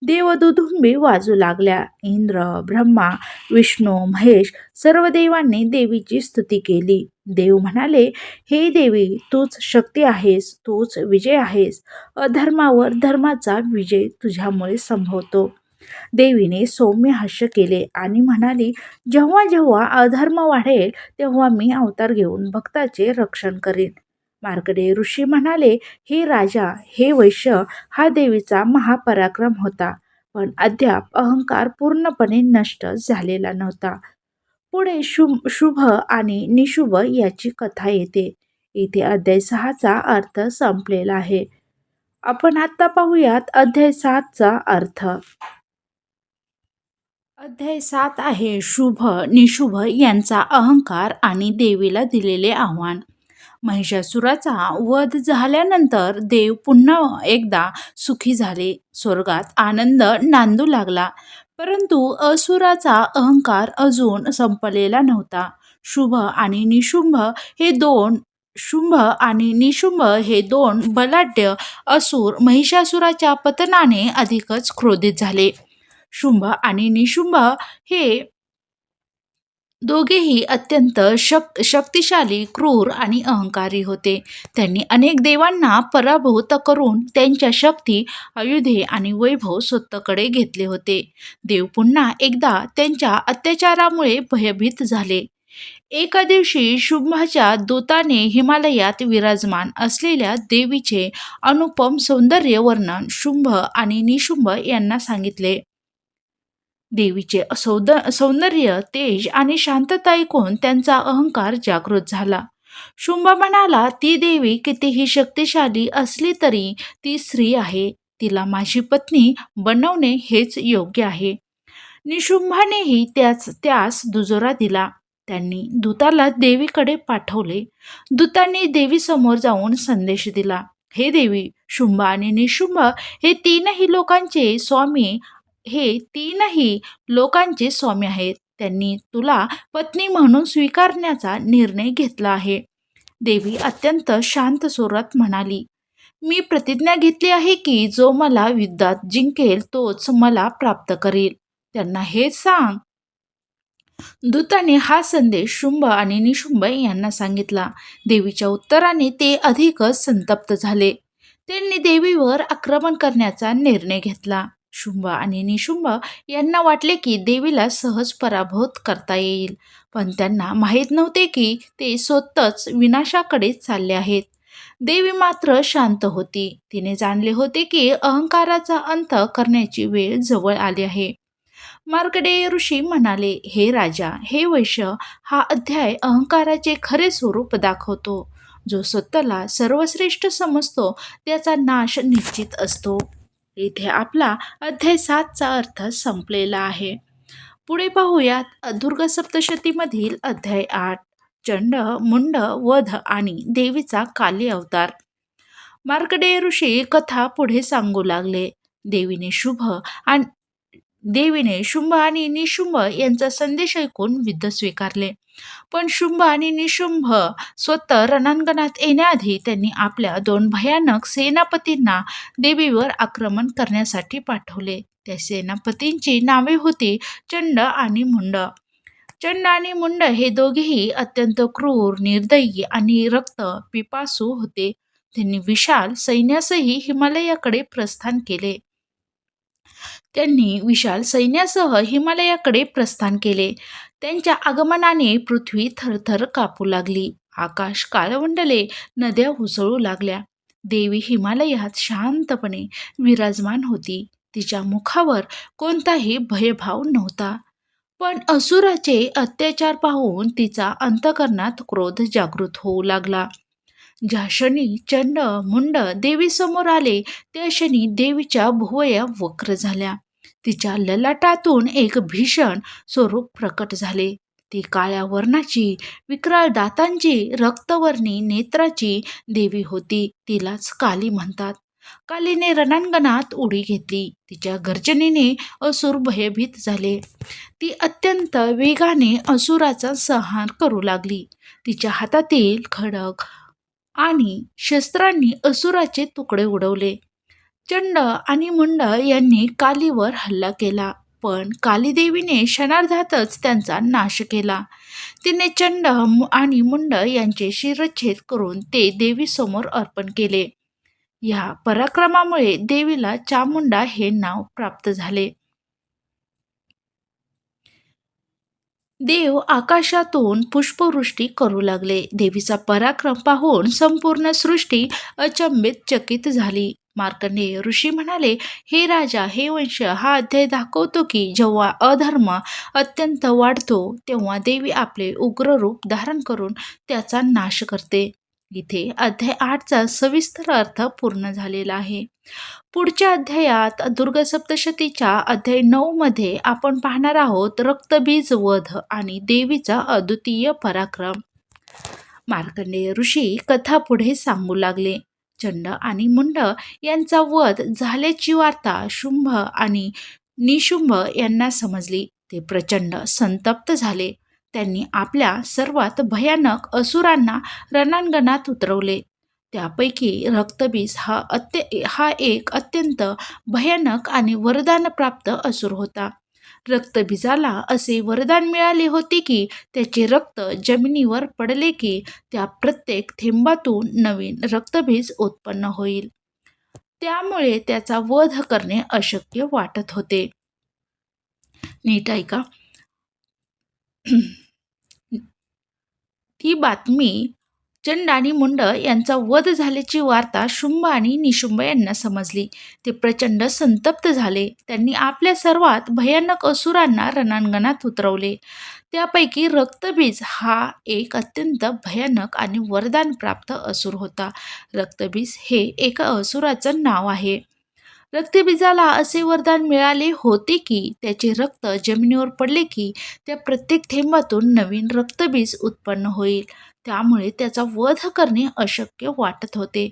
देवदुदुंबी वाजू लागल्या. इंद्र, ब्रह्मा, विष्णू, महेश सर्व देवांनी देवीची स्तुती केली. देव म्हणाले, हे देवी, तूच शक्ती आहेस, तूच विजय आहेस. अधर्मावर धर्माचा विजय तुझ्यामुळे संभवतो. देवीने सौम्य हास्य केले आणि म्हणाली, जेव्हा जेव्हा अधर्म वाढेल तेव्हा मी अवतार घेऊन भक्ताचे रक्षण करीन. मार्कंडेय ऋषी म्हणाले, हे राजा, हे वैश्य, हा देवीचा महापराक्रम होता, पण अद्याप अहंकार पूर्णपणे नष्ट झालेला नव्हता. पुढे शुभ आणि निशुभ याची कथा येते. इथे अध्याय 6चा अर्थ संपलेला आहे. आपण आता पाहूयात अध्याय 7चा अर्थ. अध्याय 7 आहे शुभ निशुभ यांचा अहंकार आणि देवीला दिलेले आव्हान. महिषासुराचा वध झाल्यानंतर देव पुन्हा एकदा सुखी झाले. स्वर्गात आनंद नांदू लागला. परंतु असुराचा अहंकार अजून संपलेला नव्हता. शुभ आणि निशुंभ हे दोन बलाढ्य असुर महिषासुराच्या पतनाने अधिकच क्रोधित झाले. शुंभ आणि निशुंभ हे दोघेही अत्यंत शक्तिशाली, क्रूर आणि अहंकारी होते. त्यांनी अनेक देवांना पराभूत करून त्यांच्या शक्ती, आयुधे आणि वैभव स्वतःकडे घेतले होते. देव पुन्हा एकदा त्यांच्या अत्याचारामुळे भयभीत झाले. एका दिवशी शुंभाच्या दूताने हिमालयात विराजमान असलेल्या देवीचे अनुपम सौंदर्य वर्णन शुंभ आणि निशुंभ यांना सांगितले. देवीचे सौंदर्य, तेज आणि शांतता ऐकून त्यांचा अहंकार जागृत झाला. शुंभ म्हणाला, ती देवी कितीही शक्तिशाली असली तरी ती स्त्री आहे. तिला माझी पत्नी बनवणे हेच योग्य आहे. निशुंभानेही त्यास दुजोरा दिला. त्यांनी दूताला देवीकडे पाठवले. दूतांनी देवीसमोर जाऊन संदेश दिला. हे देवी, शुंभ आणि निशुंभ हे तीनही लोकांचे स्वामी आहेत. त्यांनी तुला पत्नी म्हणून स्वीकारण्याचा निर्णय घेतला आहे. देवी अत्यंत शांत स्वरात म्हणाली, मी प्रतिज्ञा घेतली आहे की जो मला युद्धात जिंकेल तोच मला प्राप्त करेल. त्यांना हेच सांग. दूताने हा संदेश शुंभ आणि निशुंभ यांना सांगितला. देवीच्या उत्तराने ते अधिकच संतप्त झाले. त्यांनी देवीवर आक्रमण करण्याचा निर्णय घेतला. शुंभ आणि निशुंभ यांना वाटले की देवीला सहज पराभूत करता येईल, पण त्यांना माहीत नव्हते की ते स्वतःच विनाशाकडे चालले आहेत. देवी मात्र शांत होती. तिने जाणले होते की अहंकाराचा अंत करण्याची वेळ जवळ आली आहे. मार्कंडेय ऋषी म्हणाले, हे राजा, हे वैश्य, हा अध्याय अहंकाराचे खरे स्वरूप दाखवतो. जो स्वतःला सर्वश्रेष्ठ समजतो त्याचा नाश निश्चित असतो. इथे आपला अध्याय 7चा अर्थ संपलेला आहे. पुढे पाहूयात दुर्गा सप्तशतीमधील अध्याय 8, चंड, मुंड, वध आणि देवीचा काली अवतार. मार्कंडेय ऋषी कथा पुढे सांगू लागले. देवीने शुंभ आणि निशुंभ यांचा संदेश ऐकून युद्ध स्वीकारले. पण शुंभ आणि निशुंभ स्वतः रणांगणात येण्याआधी त्यांनी आपल्या 2 भयानक सेनापतींना देवीवर आक्रमण करण्यासाठी पाठवले. त्या सेनापतींची नावे होती चंड आणि मुंड. चंड आणि मुंड हे दोघेही अत्यंत क्रूर, निर्दयी आणि रक्त पिपासू होते. त्यांनी विशाल सैन्यासही हिमालयाकडे प्रस्थान केले. त्यांच्या आगमनाने पृथ्वी थरथर कापू लागली. आकाश काळवंडले, नद्या उसळू लागल्या. देवी हिमालयात शांतपणे विराजमान होती. तिच्या मुखावर कोणताही भयभाव नव्हता. पण असुराचे अत्याचार पाहून तिचा अंतःकरणात क्रोध जागृत होऊ लागला. ज्या क्षणी चंड, मुंड देवीसमोर आले त्या क्षणी देवीच्या भुवया वक्र झाल्या. तिच्या ललाटातून एक भीषण स्वरूप प्रकट झाले. ती काळ्या वर्णाची, विक्राळ दातांची, रक्तवर्णी नेत्राची देवी होती. तिलाच काली म्हणतात. कालीने रणांगणात उडी घेतली. तिच्या गर्जनेने असुर भयभीत झाले. ती अत्यंत वेगाने असुराचा संहार करू लागली. तिच्या हातातील खड्ग आणि शस्त्रांनी असुराचे तुकडे उडवले. चंड आणि मुंड यांनी कालीवर हल्ला केला, पण कालीदेवीने क्षणार्धातच त्यांचा नाश केला. तिने चंड आणि मुंड यांचे शिरच्छेद करून ते देवीसमोर अर्पण केले. या पराक्रमामुळे देवीला चामुंडा हे नाव प्राप्त झाले. देव आकाशातून पुष्पवृष्टी करू लागले. देवीचा पराक्रम पाहून संपूर्ण सृष्टी अचंबित चकित झाली. मार्कंडेय ऋषी म्हणाले, हे राजा, हे वंश, हा अध्याय दाखवतो की जेव्हा अधर्म अत्यंत वाढतो तेव्हा देवी आपले उग्र रूप धारण करून त्याचा नाश करते. इथे अध्याय 8चा सविस्तर अर्थ पूर्ण झालेला आहे. पुढच्या अध्यायात दुर्गा सप्तशतीच्या अध्याय 9 मध्ये आपण पाहणार आहोत रक्तबीज वध आणि देवीचा अद्वितीय पराक्रम. मार्कंडेय ऋषी कथा पुढे सांगू लागले. चंड आणि मुंड यांचा वध झाल्याची वार्ता शुंभ आणि निशुंभ यांना समजली. ते प्रचंड संतप्त झाले. त्यांनी आपल्या सर्वात भयानक असुरांना रणांगणात उतरवले. त्यापैकी रक्तबीज हा एक अत्यंत भयानक आणि वरदानप्राप्त असुर होता. रक्तबीजाला असे वरदान मिळाले होते की त्याचे रक्त जमिनीवर पडले की त्या प्रत्येक थेंबातून नवीन रक्तबीज उत्पन्न होईल. त्यामुळे त्याचा वध करणे अशक्य वाटत होते. नीट ऐका. ती बातमी चंड आणि मुंड यांचा वध झाल्याची वार्ता शुंभ आणि निशुंभ यांना समजली. ते प्रचंड संतप्त झाले. त्यांनी आपल्या सर्वात भयानक असुरांना रणांगणात उतरवले. त्यापैकी रक्तबीज हा एक अत्यंत भयानक आणि वरदान प्राप्त असुर होता. रक्तबीज हे एका असुराचं नाव आहे. रक्तबीजाला असे वरदान मिळाले होते की त्याचे रक्त जमिनीवर पडले की त्या प्रत्येक थेंबातून नवीन रक्तबीज उत्पन्न होईल. त्यामुळे त्याचा वध करणे अशक्य वाटत होते.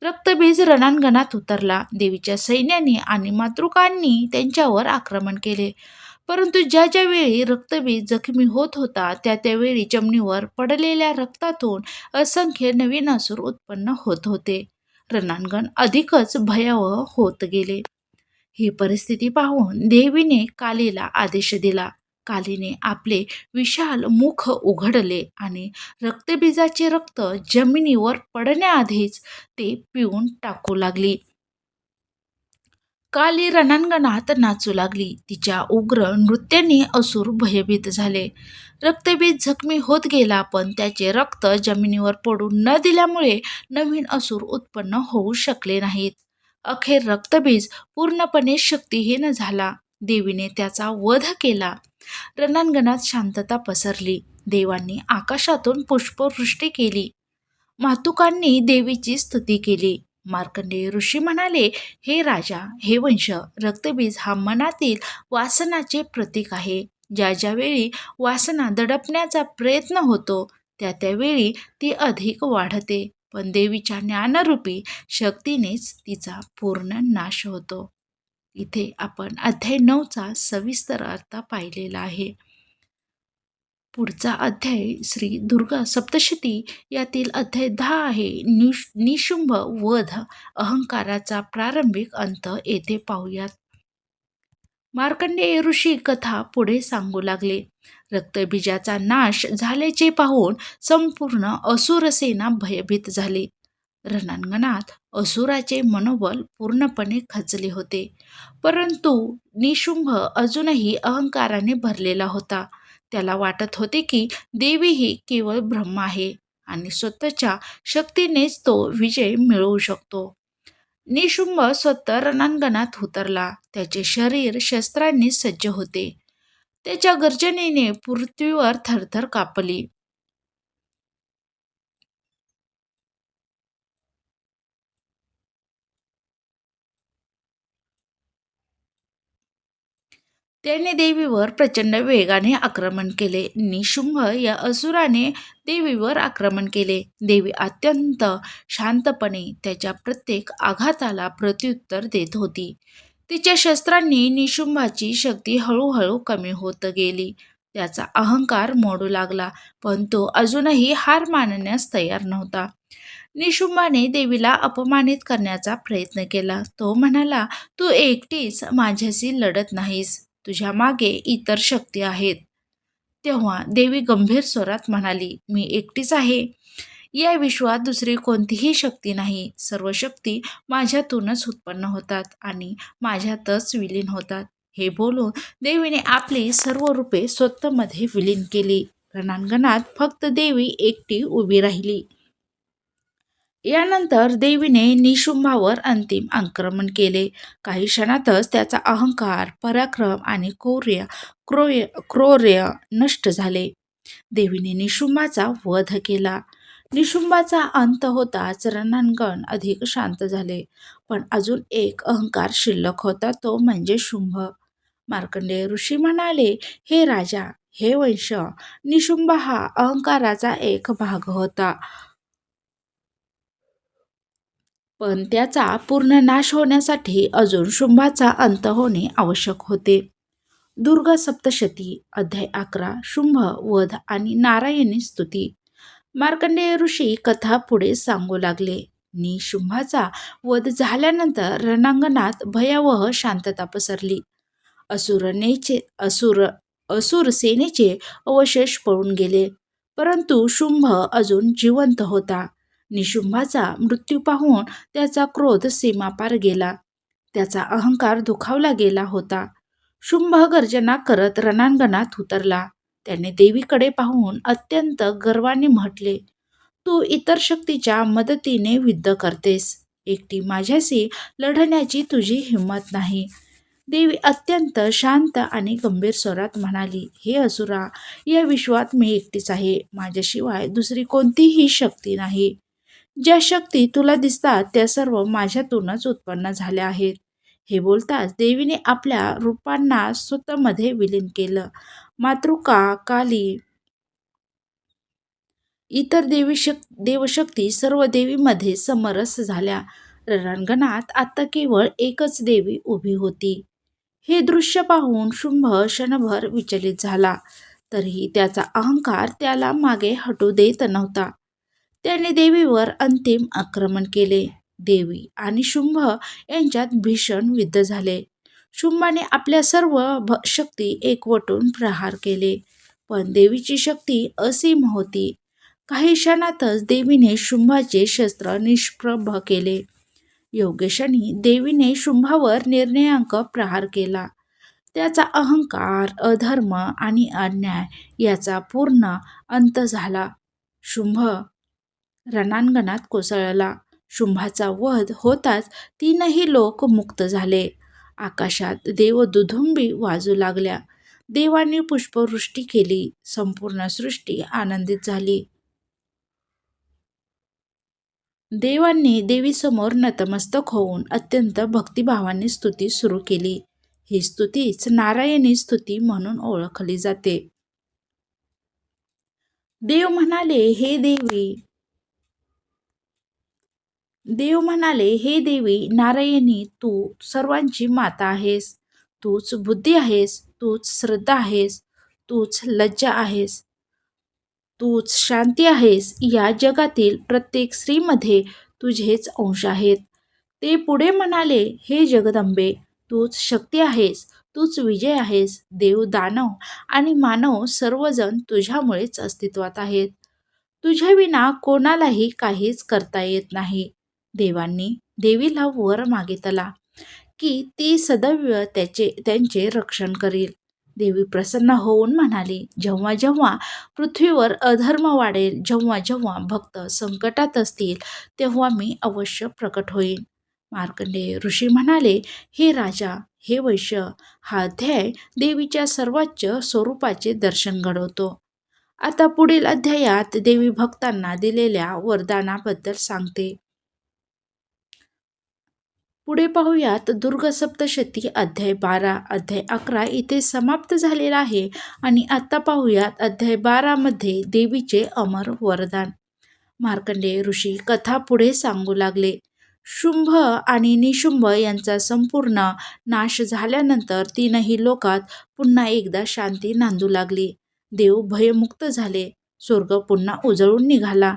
रक्तबीज रणांगणात उतरला. देवीच्या सैन्याने आणि मातृकांनी त्यांच्यावर आक्रमण केले. परंतु ज्या ज्या वेळी रक्तबीज जखमी होत होता त्या त्यावेळी जमिनीवर पडलेल्या रक्तातून असंख्य नवीन असुर उत्पन्न होत होते. रणांगण अधिकच भयावह होत गेले. ही परिस्थिती पाहून देवीने कालीला आदेश दिला. कालीने आपले विशाल मुख उघडले आणि रक्तबीजाचे रक्त जमिनीवर पडण्याआधीच ते पिऊन टाकू लागली. काली रणांगणात नाचू लागली. तिच्या उग्र नृत्याने असुर भयभीत झाले. रक्तबीज जखमी होत गेला, पण त्याचे रक्त जमिनीवर पडू न दिल्यामुळे नवीन असुर उत्पन्न होऊ शकले नाहीत. अखेर रक्तबीज पूर्णपणे शक्तिहीन झाला. देवीने त्याचा वध केला. रणांगणात शांतता पसरली. देवांनी आकाशातून पुष्पवृष्टी केली. मातुकांनी देवीची स्तुती केली. मार्कंडेय ऋषी म्हणाले, हे राजा, हे वंश, रक्तबीज हा मनातील वासनाचे प्रतीक आहे. ज्या ज्या वेळी वासना दडपण्याचा प्रयत्न होतो त्या त्यावेळी ती अधिक वाढते, पण देवीच्या ज्ञानरूपी शक्तीनेच तिचा पूर्ण नाश होतो. इथे आपण अध्याय 9चा सविस्तर अर्थ पाहिलेला आहे. पुढचा अध्याय श्री दुर्गा सप्तशती यातील अध्याय 10 आहे. निशुंभ वध, अहंकाराचा प्रारंभिक अंत येथे पाहूयात. मार्कंडेय ऋषी कथा पुढे सांगू लागले. रक्तबीजाचा नाश झाल्याचे पाहून संपूर्ण असुरसेना भयभीत झाली. रणांगणात असुराचे मनोबल पूर्णपणे खचले होते. परंतु निशुंभ अजूनही अहंकाराने भरलेला होता. त्याला वाटत होते की देवी ही केवळ ब्रह्म आहे आणि स्वतःच्या शक्तीनेच तो विजय मिळवू शकतो. निशुंभ स्वतः रणांगणात उतरला. त्याचे शरीर शस्त्रांनी सज्ज होते. त्याच्या गर्जनेने पृथ्वीवर थरथर कापली. त्याने देवीवर प्रचंड वेगाने आक्रमण केले. निशुंभ या असुराने देवीवर आक्रमण केले. देवी अत्यंत शांतपणे त्याच्या प्रत्येक आघाताला प्रत्युत्तर देत होती. तिच्या शस्त्रांनी निशुंभाची शक्ती हळूहळू कमी होत गेली. त्याचा अहंकार मोडू लागला, पण तो अजूनही हार मानण्यास तयार नव्हता. निशुंभाने देवीला अपमानित करण्याचा प्रयत्न केला. तो म्हणाला, तू एकटीच माझ्याशी लढत नाहीस, तुझ्या मागे इतर शक्ती आहेत. तेव्हा देवी गंभीर स्वरात म्हणाली, मी एकटीच आहे. या विश्वात दुसरी कोणतीही शक्ती नाही. सर्व शक्ती माझ्यातूनच उत्पन्न होतात आणि माझ्यातच विलीन होतात. हे बोलून देवीने आपली सर्व रूपे स्वतःमध्ये विलीन केली. रणांगणात फक्त देवी एकटी उभी राहिली. यानंतर देवीने निशुंभावर अंतिम आक्रमण केले. काही क्षणातच त्याचा अहंकार, पराक्रम आणि क्रौर्य नष्ट झाले. देवीने निशुंभाचा वध केला. निशुंभाचा अंत होताच रणांगण अधिक शांत झाले. पण अजून एक अहंकार शिल्लक होता, तो म्हणजे शुंभ. मार्कंडेय ऋषी म्हणाले, हे राजा, हे वंश, निशुंभ हा अहंकाराचा एक भाग होता. पण त्याचा पूर्ण नाश होण्यासाठी अजून शुंभाचा अंत होणे आवश्यक होते. दुर्गा सप्तशती अध्याय 11 शुंभ वध आणि नारायणी स्तुती. मार्कंडेय ऋषी कथा पुढे सांगू लागले. निशुंभाचा वध झाल्यानंतर रणांगणात भयावह शांतता पसरली. असुरनेचे असुर असुर सेनेचे अवशेष पळून गेले. परंतु शुंभ अजून जिवंत होता. निशुंभाचा मृत्यू पाहून त्याचा क्रोध सीमापार गेला. त्याचा अहंकार दुखावला गेला होता. शुंभ गर्जना करत रणांगणात उतरला. त्याने देवीकडे पाहून अत्यंत गर्वाने म्हटले, तू इतर शक्तीच्या मदतीने युद्ध करतेस. एकटी माझ्याशी लढण्याची तुझी हिंमत नाही. देवी अत्यंत शांत आणि गंभीर स्वरात म्हणाली, हे असुरा, या विश्वात मी एकटीच आहे. माझ्याशिवाय दुसरी कोणतीही शक्ती नाही. ज्या शक्ती तुला दिसतात त्या सर्व माझ्यातूनच उत्पन्न झाल्या आहेत. हे बोलताच देवीने आपल्या रूपांना स्वतःमध्ये विलीन केलं. मातृका, काली, इतर देवशक्ती सर्व देवीमध्ये समरस झाल्या. रणांगणात आता केवळ एकच देवी उभी होती. हे दृश्य पाहून शुंभ क्षणभर विचलित झाला. तरीही त्याचा अहंकार त्याला मागे हटू देत नव्हता. त्याने देवीवर अंतिम आक्रमण केले. देवी आणि शुंभ यांच्यात भीषण युद्ध झाले. शुंभाने आपल्या सर्व शक्ती एकवटून प्रहार केले, पण देवीची शक्ती असीम होती. काही क्षणातच देवीने शुंभाचे शस्त्र निष्प्रभ केले. योग्य क्षणी देवीने शुंभावर निर्णयांक प्रहार केला. त्याचा अहंकार, अधर्म आणि अन्याय याचा पूर्ण अंत झाला. शुंभ रणांगणात कोसळला. शुंभाचा वध होताच तीनही लोक मुक्त झाले. आकाशात देवदुधुंबी वाजू लागल्या. देवांनी पुष्पवृष्टी केली. संपूर्ण सृष्टी आनंदित झाली. देवांनी देवीसमोर नतमस्तक होऊन अत्यंत भक्तिभावाने स्तुती सुरू केली. ही स्तुतीच नारायणी स्तुती म्हणून ओळखली जाते. देव म्हणाले, हे देवी नारायणी, तू सर्वांची माता आहेस. तूच बुद्धी आहेस, तूच श्रद्धा आहेस, तूच लज्जा आहेस, तूच शांती आहेस. या जगातील प्रत्येक स्त्रीमध्ये तुझेच अंश आहेत. ते पुढे म्हणाले, हे जगदंबे, तूच शक्ती आहेस, तूच विजय आहेस. देव, दानव आणि मानव सर्वजण तुझ्यामुळेच अस्तित्वात आहेत. तुझ्याविना कोणालाही काहीच करता येत नाही. देवांनी देवीला वर मागितला की ती सदैव त्यांचे रक्षण करील. देवी प्रसन्न होऊन म्हणाली, जेव्हा जेव्हा पृथ्वीवर अधर्म वाढेल, जेव्हा जेव्हा भक्त संकटात असतील, तेव्हा मी अवश्य प्रकट होईन. मार्कंडेय ऋषी म्हणाले, हे राजा, हे वैश्य, हा अध्याय देवीच्या सर्वोच्च स्वरूपाचे दर्शन घडवतो. आता पुढील अध्यायात देवी भक्तांना दिलेल्या वरदानाबद्दल सांगते. पुढे पाहूयात. दुर्ग सप्तशती अध्याय 12, अध्याय 11 इथे समाप्त झालेला आहे. आणि आता पाहूयात अध्याय 12 मध्ये देवीचे अमर वरदान. मार्कंडेय ऋषी कथा पुढे सांगू लागले. शुंभ आणि निशुंभ यांचा संपूर्ण नाश झाल्यानंतर तीनही लोकात पुन्हा एकदा शांती नांदू लागली. देव भयमुक्त झाले. स्वर्ग पुन्हा उजळून निघाला.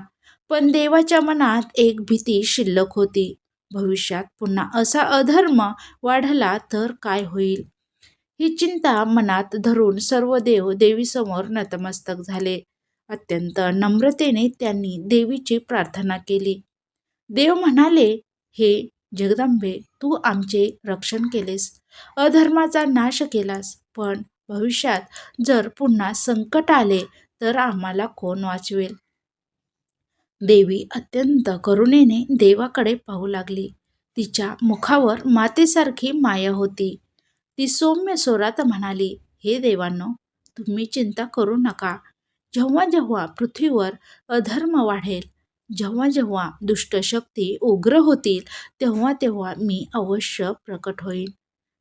पण देवाच्या मनात एक भीती शिल्लक होती. भविष्यात पुन्हा असा अधर्म वाढला तर काय होईल, ही चिंता मनात धरून सर्व देव देवीसमोर नतमस्तक झाले. अत्यंत नम्रतेने त्यांनी देवीची प्रार्थना केली. देव म्हणाले, हे जगदंबे, तू आमचे रक्षण केलेस, अधर्माचा नाश केलास, पण भविष्यात जर पुन्हा संकट आले तर आम्हाला कोण वाचवेल? देवी अत्यंत करुणेने देवाकडे पाहू लागली. तिच्या मुखावर मातेसारखी माया होती. ती सौम्य स्वरात म्हणाली, हे देवांनो, तुम्ही चिंता करू नका. जेव्हा जेव्हा पृथ्वीवर अधर्म वाढेल, जेव्हा जेव्हा दुष्ट शक्ती उग्र होतील, तेव्हा तेव्हा मी अवश्य प्रकट होईन.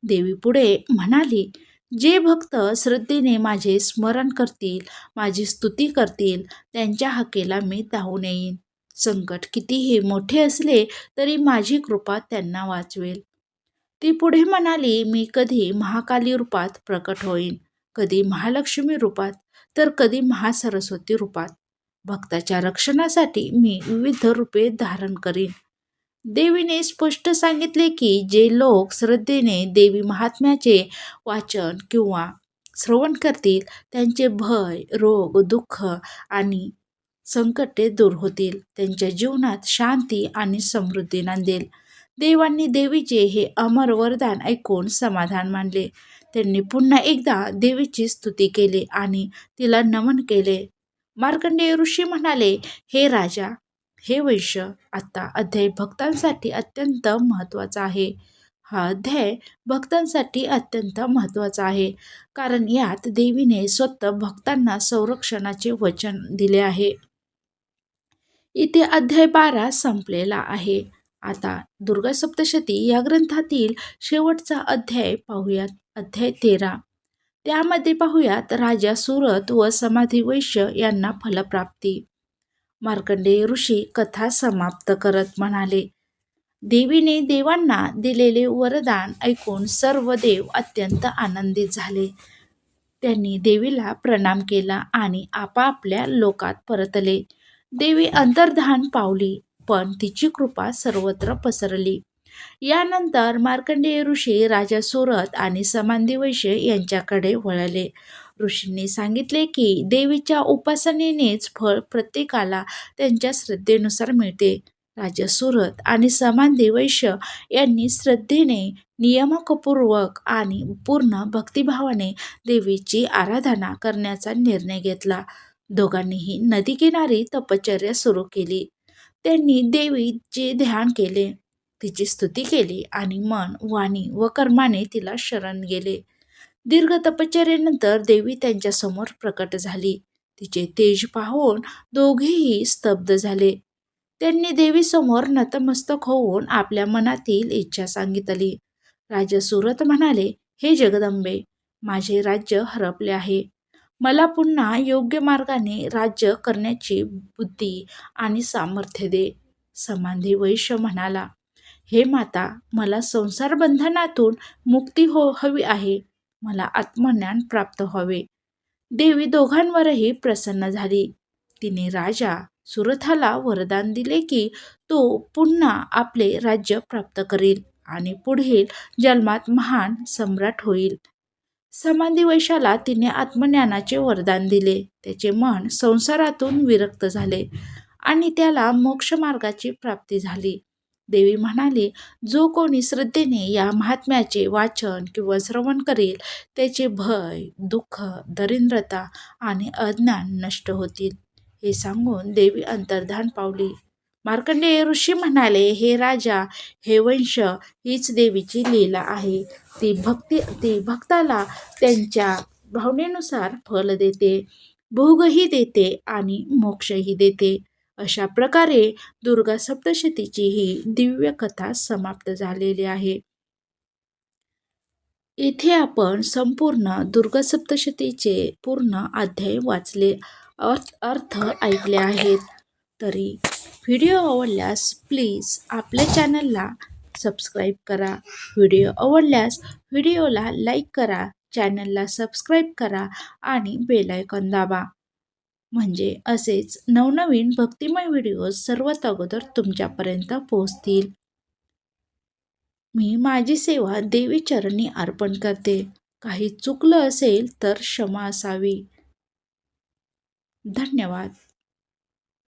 देवी पुढे म्हणाली, जे भक्त श्रद्धेने माझे स्मरण करतील, माझी स्तुती करतील, त्यांच्या हाकेला मी धावून येईन. संकट कितीही मोठे असले तरी माझी कृपा त्यांना वाचवेल. ती पुढे म्हणाली, मी कधी महाकाली रूपात प्रकट होईन, कधी महालक्ष्मी रूपात, तर कधी महासरस्वती रूपात. भक्ताच्या रक्षणासाठी मी विविध रूपे धारण करीन. देवीने स्पष्ट सांगितले की जे लोक श्रद्धेने देवी महात्म्याचे वाचन किंवा श्रवण करतील त्यांचे भय, रोग, दुःख आणि संकटे दूर होतील. त्यांच्या जीवनात शांती आणि समृद्धी नांदेल. देवांनी देवीचे हे अमर वरदान ऐकून समाधान मानले. त्यांनी पुन्हा एकदा देवीची स्तुती केली आणि तिला नमन केले. मार्कंडेय ऋषी म्हणाले, हे राजा, हे वैश्य, आता अध्याय भक्तांसाठी अत्यंत महत्त्वाचा आहे. हा अध्याय भक्तांसाठी अत्यंत महत्त्वाचा आहे, कारण यात देवीने स्वतः भक्तांना संरक्षणाचे वचन दिले आहे. इथे अध्याय 12 संपलेला आहे. आता दुर्गा सप्तशती या ग्रंथातील शेवटचा अध्याय पाहूयात. अध्याय 13. त्यामध्ये पाहूयात राजा सुरत व समाधी वैश्य यांना फलप्राप्ती. मार्कंडेय ऋषी कथा समाप्त करत म्हणाले, देवीने देवांना दिलेले वरदान ऐकून सर्व देव अत्यंत आनंदित झाले. त्यांनी देवीला प्रणाम केला आणि आपापल्या लोकात परतले. देवी अंतर्धान पावली, पण तिची कृपा सर्वत्र पसरली. यानंतर मार्कंडेय ऋषी राजा सुरत आणि समाधी वैश्य यांच्याकडे वळले. ऋषींनी सांगितले की देवीच्या उपासनेनेच फळ प्रत्येकाला त्यांच्या श्रद्धेनुसार मिळते. राजा सुरत आणि समाधी वैश्य यांनी श्रद्धेने, नियमपूर्वक आणि पूर्ण भक्तिभावाने देवीची आराधना करण्याचा निर्णय घेतला. दोघांनीही नदीकिनारी तपश्चर्या सुरू केली. त्यांनी देवीचे ध्यान केले, तिची स्तुती केली आणि मन, वाणी व कर्माने तिला शरण गेले. दीर्घ तपश्चर्येनंतर देवी त्यांच्यासमोर प्रकट झाली. तिचे तेज पाहून दोघेही स्तब्ध झाले. त्यांनी देवीसमोर नतमस्तक होऊन आपल्या मनातील इच्छा सांगितली. राजा सुरत म्हणाले, हे जगदंबे, माझे राज्य हरपले आहे. मला पुन्हा योग्य मार्गाने राज्य करण्याची बुद्धी आणि सामर्थ्य दे. समाधी वैश्य म्हणाला, हे माता, मला संसार बंधनातून मुक्ती हवी आहे. मला आत्मज्ञान प्राप्त व्हावे. देवी दोघांवरही प्रसन्न झाली. तिने राजा सुरथाला वरदान दिले की तो पुन्हा आपले राज्य प्राप्त करील आणि पुढील जन्मात महान सम्राट होईल. समाधी वैशाला तिने आत्मज्ञानाचे वरदान दिले. त्याचे मन संसारातून विरक्त झाले आणि त्याला मोक्षमार्गाची प्राप्ती झाली. देवी म्हणाली, जो कोणी श्रद्धेने या महात्म्याचे वाचन किंवा श्रवण करेल त्याचे भय, दुःख, दरिद्रता आणि अज्ञान नष्ट होतील. हे सांगून देवी अंतर्धान पावली. मार्कंडेय ऋषी म्हणाले, हे राजा, हे वंश, हीच देवीची लीला आहे. ती भक्ताला त्यांच्या भावनेनुसार फल देते, भोगही देते आणि मोक्षही देते. अशा प्रकारे दुर्गा सप्तशतीची ही दिव्य कथा समाप्त झालेली आहे. इथे आपण संपूर्ण दुर्गा सप्तशतीचे पूर्ण अध्याय वाचले, अर्थ ऐकले आहेत. तरी व्हिडिओ आवडल्यास प्लीज आपल्या चॅनलला सबस्क्राईब करा. व्हिडिओ आवडल्यास व्हिडिओला लाईक करा, चॅनलला सबस्क्राईब करा आणि बेल आयकॉन दाबा. म्हणजे असेच नवनवीन भक्तिमय व्हिडिओज सर्वात अगोदर तुमच्यापर्यंत पोहोचतील. मी माझी सेवा देवी चरणी अर्पण करते. काही चुकलं असेल तर क्षमा असावी. धन्यवाद.